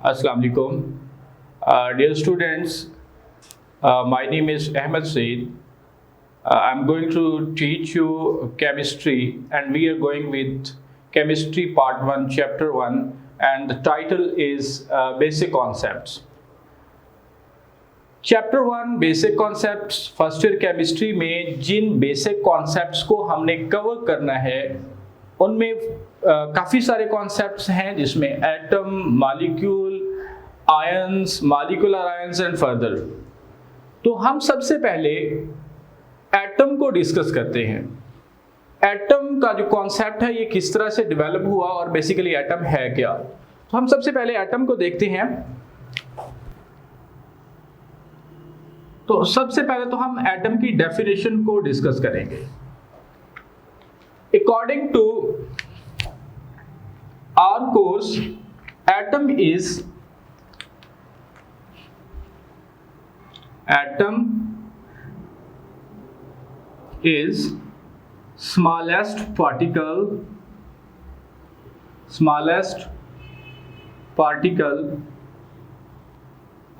Assalamu alaikum. Dear students, my name is Ahmed Said. I'm going to teach you chemistry, and we are going with chemistry part 1, chapter 1, and the title is Basic Concepts. Chapter 1 basic concepts first year chemistry में जिन basic concepts को हमने cover करना है उनमें काफ़ी सारे concepts हैं जिसमें atom, molecule, ions, molecular ions and further. तो हम सबसे पहले एटम को डिस्कस करते हैं। एटम का जो कॉन्सेप्ट है ये किस तरह से डेवलप हुआ और बेसिकली एटम है क्या। तो हम सबसे पहले एटम को देखते हैं। तो सबसे पहले तो हम एटम की डेफिनेशन को डिस्कस करेंगे। According to our course, atom is smallest particle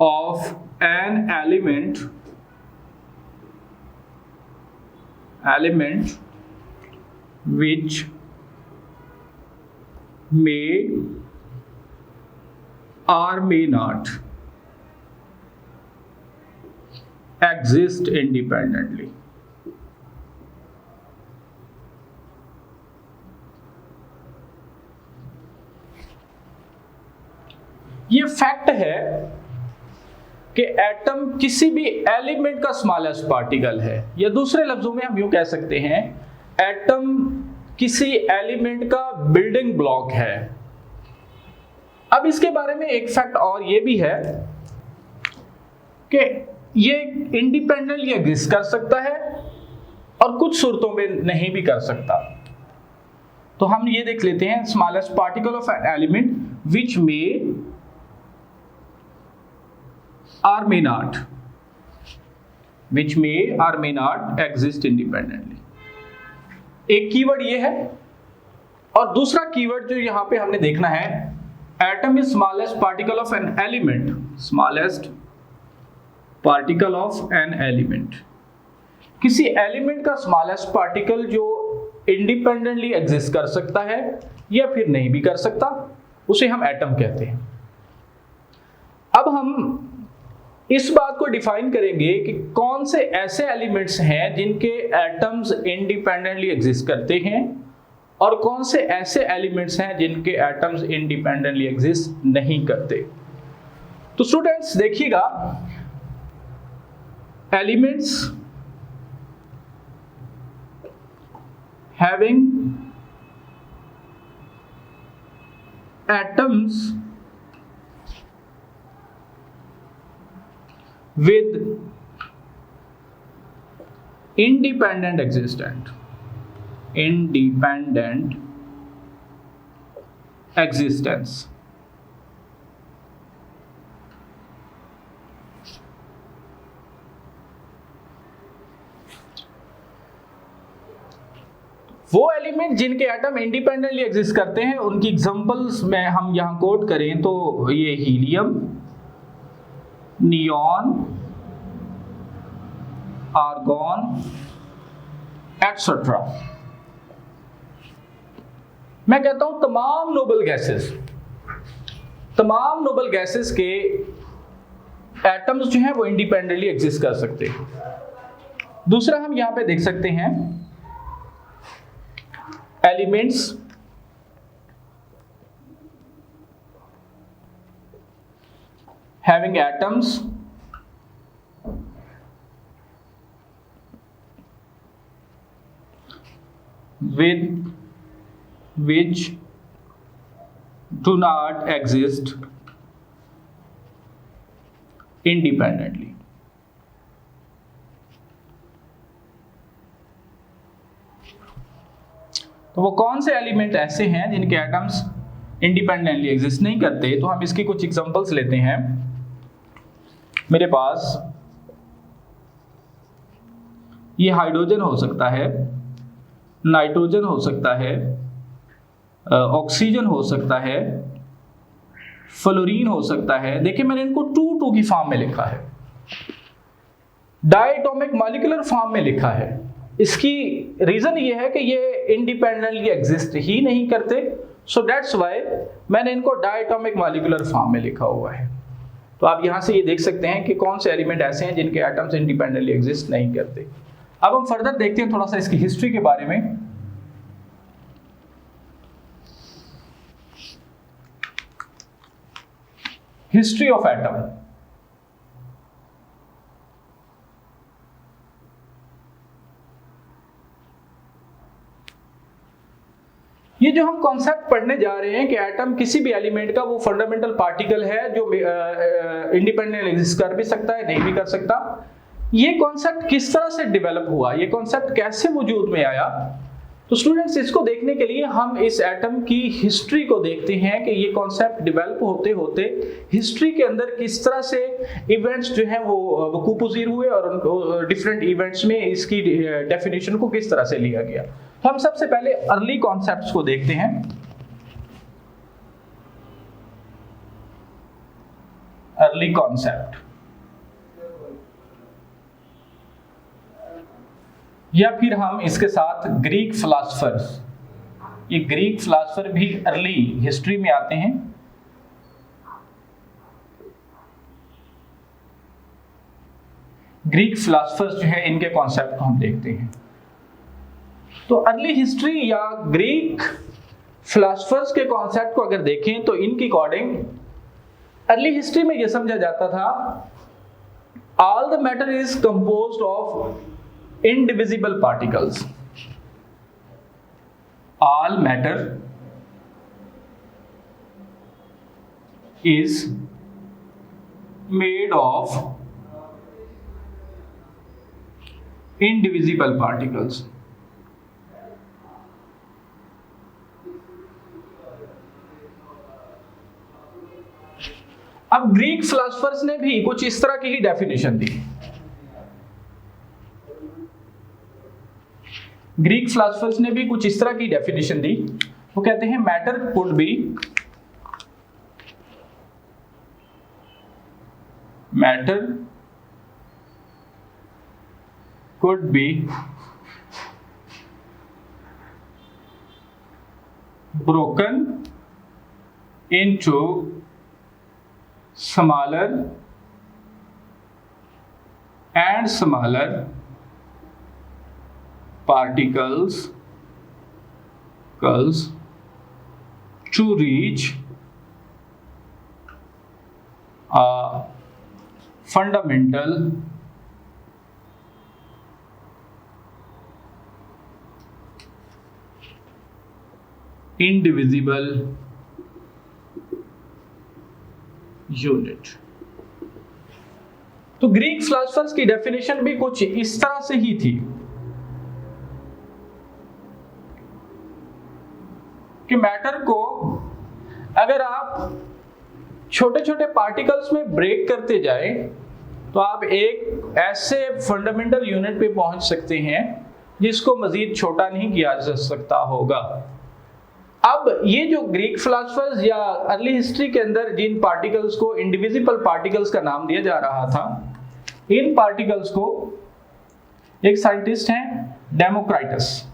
of an element which may or may not exist independently. ये फैक्ट है कि एटम किसी भी एलिमेंट का स्मॉलेस्ट पार्टिकल है, या दूसरे लफ्जों में हम यूं कह सकते हैं एटम किसी एलिमेंट का बिल्डिंग ब्लॉक है। अब इसके बारे में एक फैक्ट और ये भी है कि ये इंडिपेंडेंटली एग्जिस्ट कर सकता है और कुछ सूरतों में नहीं भी कर सकता। तो हम ये देख लेते हैं smallest particle of an element which may or may not exist independently। एक कीवर्ड ये है और दूसरा कीवर्ड जो यहां पे हमने देखना है, atom is smallest particle of an element. किसी एलिमेंट का स्मॉलेस्ट पार्टिकल जो इंडिपेंडेंटली एग्जिस्ट कर सकता है या फिर नहीं भी कर सकता, उसे हम एटम कहते हैं। अब हम इस बात को डिफाइन करेंगे कि कौन से ऐसे एलिमेंट्स हैं जिनके एटम्स इंडिपेंडेंटली एग्जिस्ट करते हैं और कौन से ऐसे एलिमेंट्स हैं जिनके एटम्स इंडिपेंडेंटली एग्जिस्ट नहीं करते। तो स्टूडेंट्स देखिएगा, elements having atoms with independent existence, वो एलिमेंट जिनके एटम इंडिपेंडेंटली एग्जिस्ट करते हैं उनकी एग्जांपल्स में हम यहां कोट करें तो ये हीलियम, नियॉन, आर्गॉन एटसेट्रा। मैं कहता हूं तमाम नोबल गैसेस के एटम्स जो हैं वो इंडिपेंडेंटली एग्जिस्ट कर सकते हैं। दूसरा हम यहां पे देख सकते हैं elements having atoms with which do not exist independently। तो वो कौन से एलिमेंट ऐसे हैं जिनके एटम्स इंडिपेंडेंटली एग्जिस्ट नहीं करते। तो हम इसकी कुछ एग्जांपल्स लेते हैं। मेरे पास ये हाइड्रोजन हो सकता है, नाइट्रोजन हो सकता है, ऑक्सीजन हो सकता है, फ्लोरीन हो सकता है। देखिए मैंने इनको 2 की फॉर्म में लिखा है, डायटोमिक मॉलिक्यूलर फॉर्म में लिखा है। इसकी रीजन ये है कि ये इंडिपेंडेंटली एग्जिस्ट ही नहीं करते, सो दैट्स व्हाई मैंने इनको डायटोमिक मॉलिक्यूलर फॉर्म में लिखा हुआ है। तो आप यहां से ये देख सकते हैं कि कौन से एलिमेंट ऐसे हैं जिनके एटम्स इंडिपेंडेंटली एग्जिस्ट नहीं करते। अब हम फर्दर देखते हैं थोड़ा सा इसकी हिस्ट्री के बारे में। History of atom. ये जो हम कॉन्सेप्ट पढ़ने जा रहे हैं कि एटम किसी भी एलिमेंट का वो फंडामेंटल पार्टिकल है जो इंडिपेंडेंट एग्जिस्ट कर भी सकता है, नहीं भी कर सकता। ये कॉन्सेप्ट किस तरह से डेवलप हुआ, ये कॉन्सेप्ट कैसे वजूद में आया, तो स्टूडेंट्स इसको देखने के लिए हम इस एटम की हिस्ट्री को देखते हैं कि ये कॉन्सेप्ट डेवलप होते होते हिस्ट्री के अंदर किस तरह से इवेंट्स जो हैं वो वकूपज़ीर हुए और उनको डिफरेंट इवेंट्स में इसकी डेफिनेशन को किस तरह से लिया गया। हम सबसे पहले अर्ली कॉन्सेप्ट्स को देखते हैं। अर्ली कॉन्सेप्ट या फिर हम इसके साथ ग्रीक फिलोसफर्स, ये ग्रीक फिलोसफर भी अर्ली हिस्ट्री में आते हैं। ग्रीक फिलोसफर्स जो है इनके कॉन्सेप्ट को हम देखते हैं। तो अर्ली हिस्ट्री या ग्रीक फिलोसफर्स के कॉन्सेप्ट को अगर देखें तो इनकी अकॉर्डिंग अर्ली हिस्ट्री में यह समझा जाता था all the matter is composed of indivisible particles. All matter is made of indivisible particles. अब ग्रीक फिलोसफर्स ने भी कुछ इस तरह की ही डेफिनेशन दी। ग्रीक फिलोसफर्स ने भी कुछ इस तरह की डेफिनेशन दी। वो कहते हैं matter could be broken into smaller and smaller particles to reach a fundamental indivisible unit। तो ग्रीक फिलोसफर्स की डेफिनेशन भी कुछ इस तरह से ही थी कि मैटर को अगर आप छोटे छोटे पार्टिकल्स में ब्रेक करते जाएं तो आप एक ऐसे फंडामेंटल यूनिट पे पहुंच सकते हैं जिसको मजीद छोटा नहीं किया जा सकता होगा। अब ये जो ग्रीक फिलोसफर्स या अर्ली हिस्ट्री के अंदर जिन पार्टिकल्स को इंडिविजिबल पार्टिकल्स का नाम दिया जा रहा था, इन पार्टिकल्स को एक साइंटिस्ट हैं डेमोक्राइटस,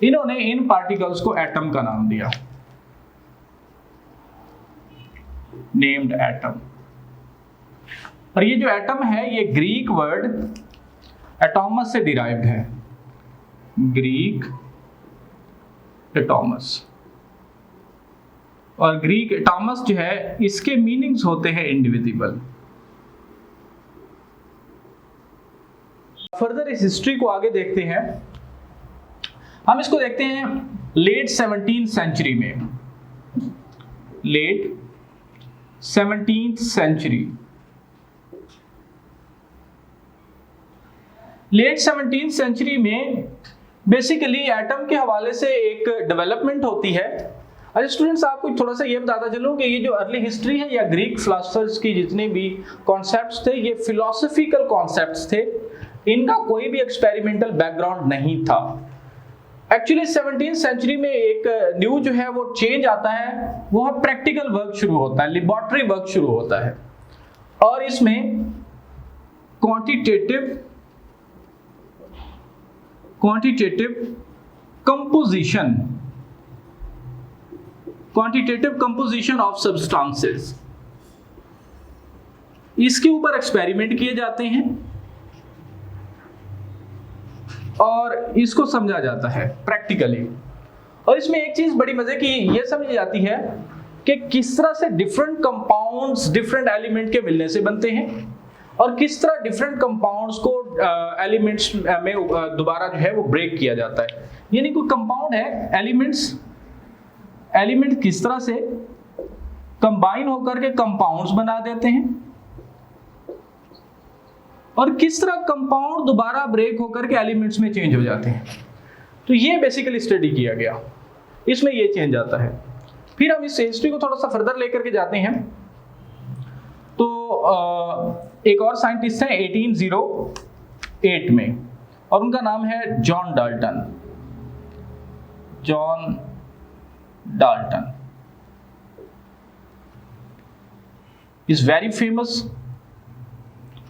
इन्होंने इन पार्टिकल्स को एटम का नाम दिया, नेम्ड एटम। और ये जो एटम है ये ग्रीक वर्ड एटॉमस से डिराइव्ड है, ग्रीक एटॉमस। और ग्रीक एटॉमस जो है इसके मीनिंग्स होते हैं इंडिविजिबल। फर्दर इस हिस्ट्री को आगे देखते हैं। हम इसको देखते हैं लेट 17th सेंचुरी में, late 17th century. Late 17th century में बेसिकली एटम के हवाले से एक डेवलपमेंट होती है। अच्छा स्टूडेंट्स, आपको थोड़ा सा ये बताता चलूं कि ये जो अर्ली हिस्ट्री है या ग्रीक फिलोसफर्स की जितने भी कॉन्सेप्ट्स थे ये फिलोसफिकल कॉन्सेप्ट्स थे, इनका कोई भी एक्सपेरिमेंटल बैकग्राउंड नहीं था। एक्चुअली 17th सेंचुरी में एक न्यू जो है वो चेंज आता है, वो है प्रैक्टिकल वर्क शुरू होता है, लेबोरेटरी वर्क शुरू होता है, और इसमें क्वांटिटेटिव कंपोजिशन ऑफ सब्सटेंसेस, इसके ऊपर एक्सपेरिमेंट किए जाते हैं और इसको समझा जाता है प्रैक्टिकली। और इसमें एक चीज बड़ी मजे की ये समझी जाती है कि किस तरह से डिफरेंट कंपाउंड्स डिफरेंट एलिमेंट के मिलने से बनते हैं, और किस तरह डिफरेंट कंपाउंड्स को एलिमेंट्स में दोबारा जो है वो ब्रेक किया जाता है। यानी कोई कंपाउंड है, एलिमेंट किस तरह से कंबाइन होकर के कंपाउंड्स बना देते हैं, और किस तरह कंपाउंड दोबारा ब्रेक होकर के एलिमेंट्स में चेंज हो जाते हैं। तो ये बेसिकली स्टडी किया गया, इसमें ये चेंज आता है। फिर हम इस हिस्ट्री को थोड़ा सा फर्दर लेकर के जाते हैं। तो एक और साइंटिस्ट हैं 1808 में, और उनका नाम है John Dalton is very famous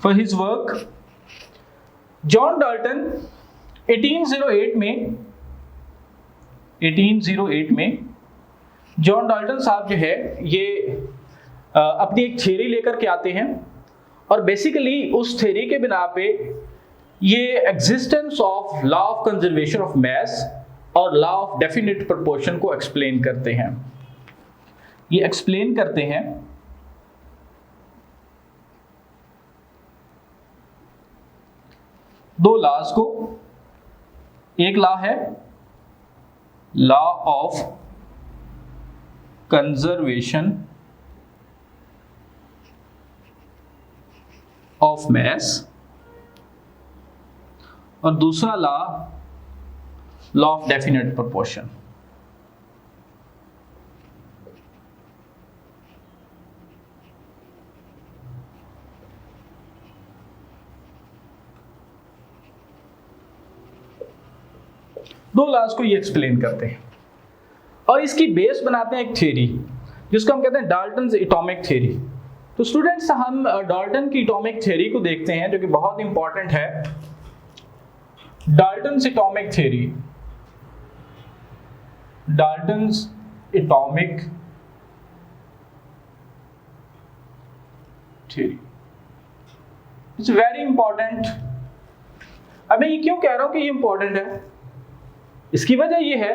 for his work। John Dalton 1808 में जॉन डाल्टन साहब जो है ये अपनी एक थ्योरी लेकर के आते हैं, और बेसिकली उस थ्योरी के बिना पे ये existence of law of conservation of mass और लॉ ऑफ डेफिनेट प्रोपोर्शन को एक्सप्लेन करते हैं। ये एक्सप्लेन करते हैं दो लॉज को। एक लॉ है law of conservation of mass, और दूसरा लॉ ऑफ डेफिनेट प्रोपोर्शन। दो लॉज को ये एक्सप्लेन करते हैं, और इसकी बेस बनाते हैं एक थ्योरी जिसको हम कहते हैं डाल्टन्स एटॉमिक थ्योरी। तो स्टूडेंट्स, हम डाल्टन की एटॉमिक थ्योरी को देखते हैं, जो कि बहुत इंपॉर्टेंट है। Dalton's atomic theory, Dalton's atomic theory it's very important. अब मैं ये क्यों कह रहा हूं कि ये इंपॉर्टेंट है? इसकी वजह ये है,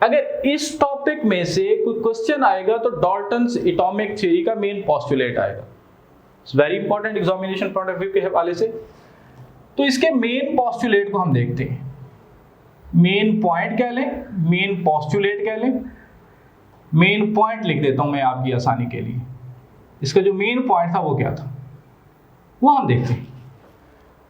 अगर इस टॉपिक में से कोई क्वेश्चन आएगा तो डाल्टन्स एटॉमिक थ्योरी का मेन पोस्टुलेट आएगा। It's very important examination point of view के हवाले से। तो इसके मेन पोस्टुलेट को हम देखते हैं। मेन पॉइंट कह लें, मेन पोस्टुलेट कह लें, मेन पॉइंट लिख देता हूं मैं आपकी आसानी के लिए। इसका जो मेन पॉइंट था वो क्या था, वो हम देखते हैं।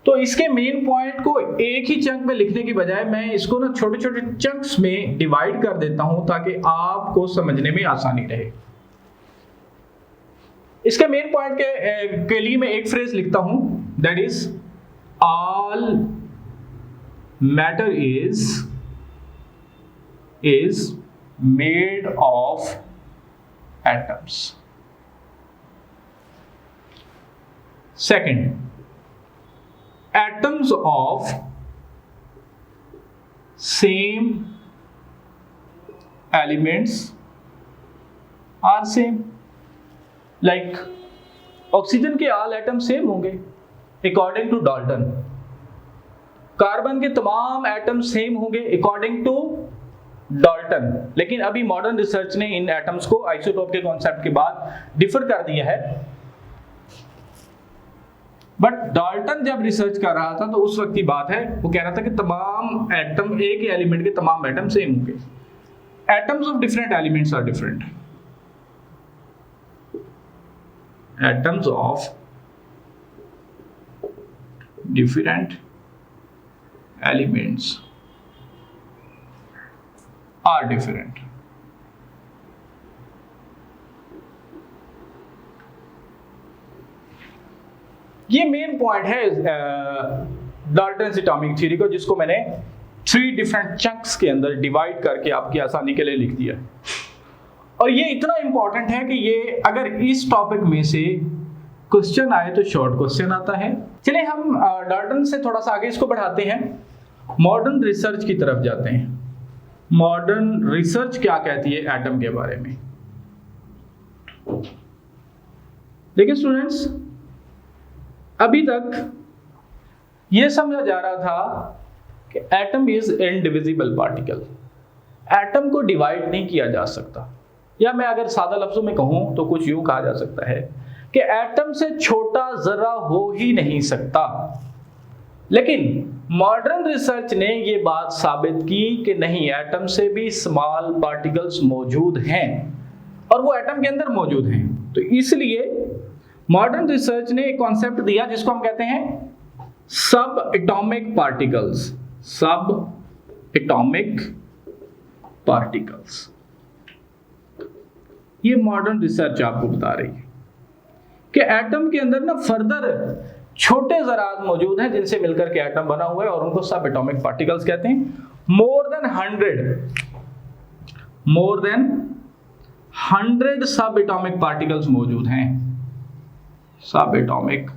तो इसके मेन पॉइंट को एक ही चंक में लिखने की बजाय मैं इसको ना छोटे छोटे चंक्स में डिवाइड कर देता हूं, ताकि आपको समझने में आसानी रहे। इसके मेन पॉइंट के लिए मैं एक फ्रेज लिखता हूं, that is all matter is made of atoms. Second, atoms of same elements are same। like oxygen के ऑल एटम सेम होंगे अकॉर्डिंग टू डाल्टन, कार्बन के तमाम एटम सेम होंगे अकॉर्डिंग टू डाल्टन। लेकिन अभी मॉडर्न रिसर्च ने इन atoms को isotope के कॉन्सेप्ट के बाद डिफर कर दिया है। बट डाल्टन जब रिसर्च कर रहा था तो उस वक्त की बात है, वो कह रहा था कि तमाम एटम, एक ही एलिमेंट के तमाम एटम सेम होंगे। Atoms of different elements are different. Atoms of different elements are different. ये मेन पॉइंट है डाल्टन्स एटॉमिक थ्योरी को, जिसको मैंने 3 डिफरेंट चंक्स के अंदर डिवाइड करके आपकी आसानी के लिए लिख दिया है। और ये इतना इंपॉर्टेंट है कि ये अगर इस टॉपिक में से क्वेश्चन आए तो शॉर्ट क्वेश्चन आता है। चलिए हम डाल्टन से थोड़ा सा आगे इसको बढ़ाते हैं, मॉडर्न रिसर्च की तरफ जाते हैं। मॉडर्न रिसर्च क्या कहती है एटम के बारे में। देखिए स्टूडेंट्स, अभी तक यह समझा जा रहा था कि atom is indivisible particle, atom को डिवाइड नहीं किया जा सकता, या मैं अगर सादा लफ्जों में कहूं तो कुछ यूं कहा जा सकता है कि एटम से छोटा जरा हो ही नहीं सकता। लेकिन मॉडर्न रिसर्च ने ये बात साबित की कि नहीं, एटम से भी स्मॉल पार्टिकल्स मौजूद हैं और वो एटम के अंदर मौजूद हैं। तो इसलिए मॉडर्न रिसर्च ने एक कॉन्सेप्ट दिया जिसको हम कहते हैं सब एटॉमिक पार्टिकल्स। सब एटॉमिक पार्टिकल्स, ये मॉडर्न रिसर्च आपको बता रही है कि एटम के अंदर ना फर्दर छोटे ज़रात मौजूद हैं जिनसे मिलकर के एटम बना हुआ है और उनको सब एटॉमिक पार्टिकल्स कहते हैं। मोर देन 100 सब एटॉमिक पार्टिकल्स मौजूद हैं। सब एटॉमिक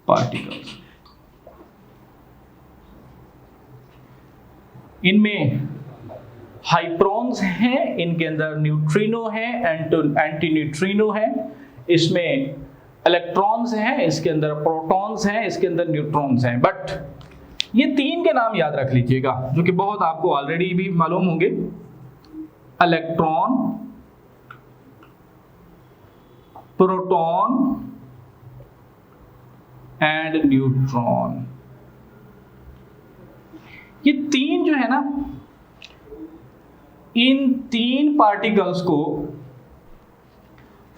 पार्टिकल्स, इनमें हाइप्रोन्स हैं, इनके अंदर न्यूट्रिनो हैं, एंटी न्यूट्रिनो हैं, इसमें इलेक्ट्रॉन्स हैं, इसके अंदर प्रोटॉन्स हैं, इसके अंदर न्यूट्रॉन्स हैं। बट ये 3 के नाम याद रख लीजिएगा जो कि बहुत आपको ऑलरेडी भी मालूम होंगे। Electron, proton and neutron. ये 3 जो है ना, इन 3 पार्टिकल्स को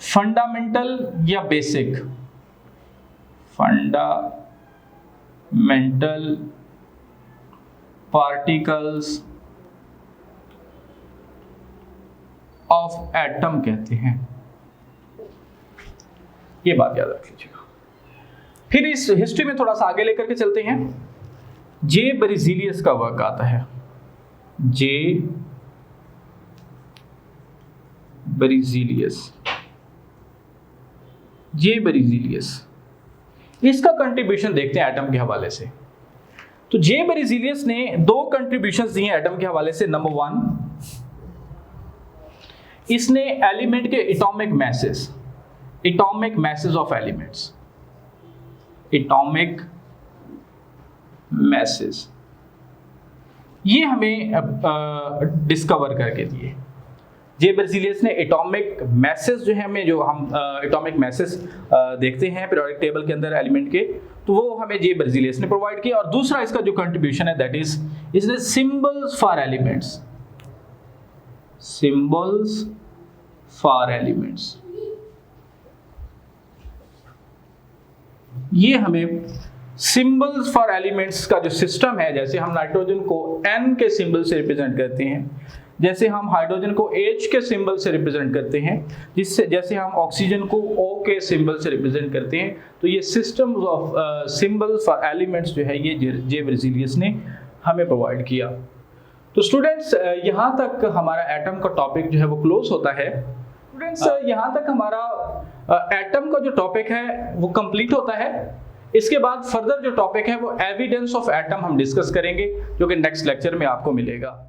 फंडामेंटल या basic, fundamental particles of atom कहते हैं। ये बात याद रख लीजिएगा। फिर इस हिस्ट्री में थोड़ा सा आगे लेकर के चलते हैं। जे बेरिज़िलियस का वर्क आता है। जे बेरिज़िलियस, इसका कंट्रीब्यूशन देखते हैं एटम के हवाले से। तो जे बेरिज़िलियस ने 2 कंट्रीब्यूशंस दिए एटम के हवाले से। नंबर 1, इसने एलिमेंट के atomic message of elements, atomic message, ये हमें डिस्कवर करके दिए। जे बेरिज़िलियस ने एटॉमिक मैसेज जो है हमें, जो हम एटॉमिक मैसेज देखते हैं पीरियोडिक टेबल के अंदर एलिमेंट के, तो वो हमें जे बेरिज़िलियस ने प्रोवाइड किया। और दूसरा इसका जो कंट्रीब्यूशन है दैट इज इसने symbols for elements, symbols for elements, ये हमें सिंबल्स फॉर एलिमेंट्स का जो सिस्टम है, जैसे हम नाइट्रोजन को N के सिंबल से रिप्रेजेंट करते हैं, जैसे हम हाइड्रोजन को H के सिंबल से रिप्रेजेंट करते हैं, जैसे हम ऑक्सीजन को O के सिंबल से रिप्रेजेंट करते हैं, तो ये system of symbol for elements जो है ये जे बेरिज़िलियस ने हमें प्रोवाइड किया। तो स्टूडेंट्स, यहाँ तक हमारा एटम का टॉपिक जो है वो क्लोज होता है। स्टूडेंट्स, यहाँ तक हमारा एटम का जो टॉपिक है वो कंप्लीट होता है। इसके बाद फर्दर जो टॉपिक है वो एविडेंस ऑफ एटम हम डिस्कस करेंगे, जो कि नेक्स्ट लेक्चर में आपको मिलेगा।